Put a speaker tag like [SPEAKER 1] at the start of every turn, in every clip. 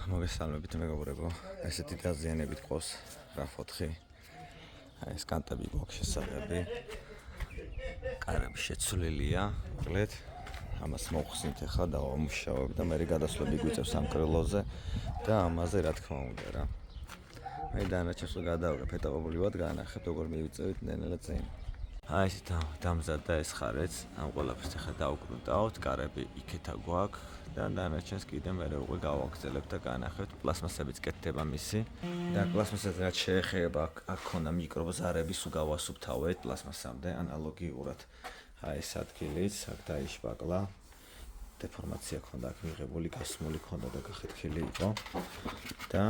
[SPEAKER 1] მოგესალმებით მეგობრებო, ესეთი დაზიანებით ყავს RAV4. ეს კანტები გვაქვს შესაძლებელი. კარები შეცვლილია, მოკლედ. ამას მოვხსნით ახლა და ვამუშავებ და მე გადასვლები გვიწევს ამ კრილოზე და ამაზე რა თქმა უნდა რა. მე დანარჩენს გადავიღებ ეტაპობრივად განახებ როგორ მივიწევით ნელ-ნელა წინ. ეს დამზადდა ეს ხარეც, ამ ყველაფერს ახლა დავუგრუნტავთ, კარები იქეთა გვაქვს და დანარჩენს კიდე მე უკვე გავაგრძელებთ და განახებთ. პლასმასებიც კეთდება მისი და პლასმასაზე რაც შეეხება აქ ქონდა მიკროზარები, სულ გავასუფთავეთ პლასმასამდე ანალოგიურად. ეს ადგილიც აქ დაიშპაკლა. დეფორმაცია ქონდა აქ მიღებული, გასმული ქონდა და გახეთქილი იყო. და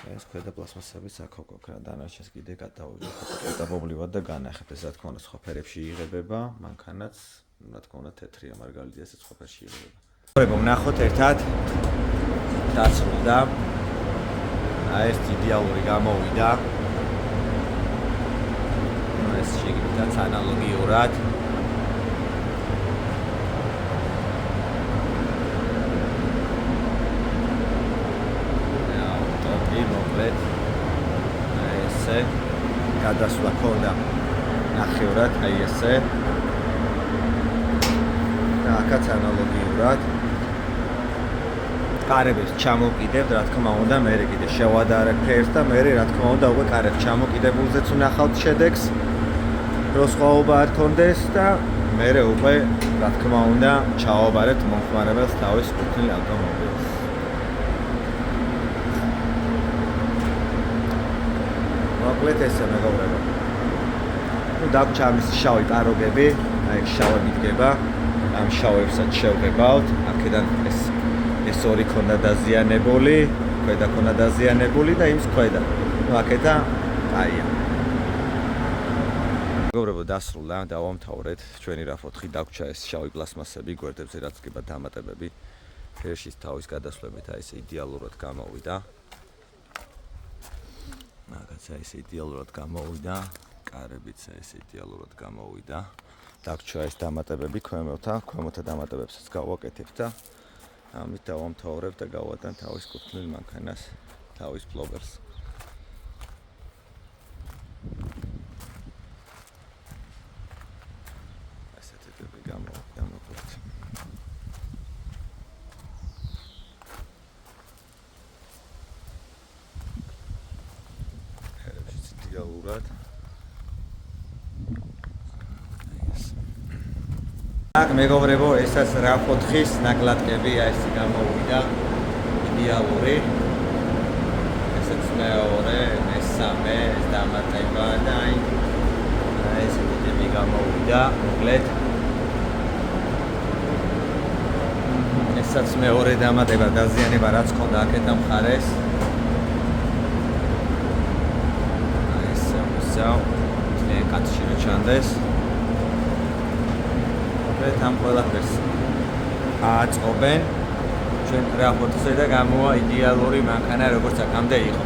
[SPEAKER 1] ეს ქვედა პლასმასებიც აქ გვაქვს რა, დანარჩენს კიდე გადავიღებ ეტაპობრივად და განახებთ. ეს რა თქმა უნდა სხვა ფერებში იღებება, მანქანაც რა თქმა უნდა თეთრია, მარგალიტი ესე სხვა ფერში იღებება. მეგობრებო, ვნახოთ ერთად დაცვლდა. ეს იდეალური გამოვიდა. ეს შეგიძლიათ ანალოგიურად ესე გადასვლა ქონდა ნახევრად, აი ესე და აქაც ანალოგიურად კარებს ჩამოვკიდებთ, რა თქმა უნდა, მე კიდე შევადარებ ფერს და მე რა თქმა უნდა უკვე კარებს ჩამოვკიდებულზეც ვნახავთ შედეგს, რო სხვაობა არ ქონდეს და მე უკვე რა თქმა უნდა ჩავაბარებთ მომხმარებელს თავის კუთვნილ ავტომობილს. მოკლედ ესე მეგობრებო. დაგვრჩა ამის შავი პაროგები, აი შავები დგება, ამ შავებსაც შევღებავთ, აქედან ეს ორი ქონდა დაზიანებული, ქვედა ქონდა დაზიანებული და იმის ქვედა. აქეთა აია. მეგობრებო, დასრულდა, დავამთავრეთ ჩვენი RAV4, დაგვრჩა ეს შავი პლასმასები, გვერდებზე რაც დგება დამატებები. ფერშიც თავის გადასვლებით აი ეს იდეალურად გამოვიდა. მაგაცა ეს იდეალურად გამოვიდა, კარებიც ეს იდეალურად გამოვიდა. დაგვრჩა ეს დამატებები ქვემოთა დამატებებსაც გავაკეთებ და ამით დავამთავრებ და გავატან თავის კუთვნილ მანქანას, თავის ფლობერს. ესეთი ტიპი გამოვიდა მოკლედ. იდეალურად. აქ მეგობრებო, ესაც RAV4-ის ნაკლატკები ეს გამოვიდა იდეალური. ესეც მეორე, მესამე, ეს დამატება და ესეთი ტიპი გამოვიდა, მოკლედ. ესაც მეორე დამატება, დაზიანება რაც ქონდა აქეთა მხარეს. კაცში რო ჩანდეს ამ ყველაფერს აწყობენ ჩვენ RAV4-ზე და გამოვა იდეალური მანქანა როგორც აქამდე იყო.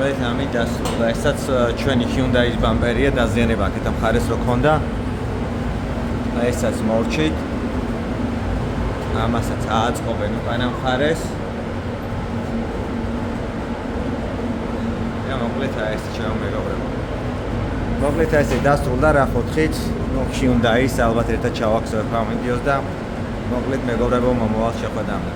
[SPEAKER 1] ეს ამით დასრულდა. ესაც ჩვენი Hyundai-ის ბამპერია, დაზიანება აქეთა მხარეს რო ქონდა. ესაც მორჩით. ამასაც აწყობენ უკანა მხარეს. მოკლედ ეს ჩამომეგობრებო. მოკლედ ესე დასრულდა RAV4-ით, Hyundai-ის ალბათ ერთად ჩავახსოვებ ამ ვიდეოს და მოკლედ მეგობრებო, მომავალ შეხვედრამდე.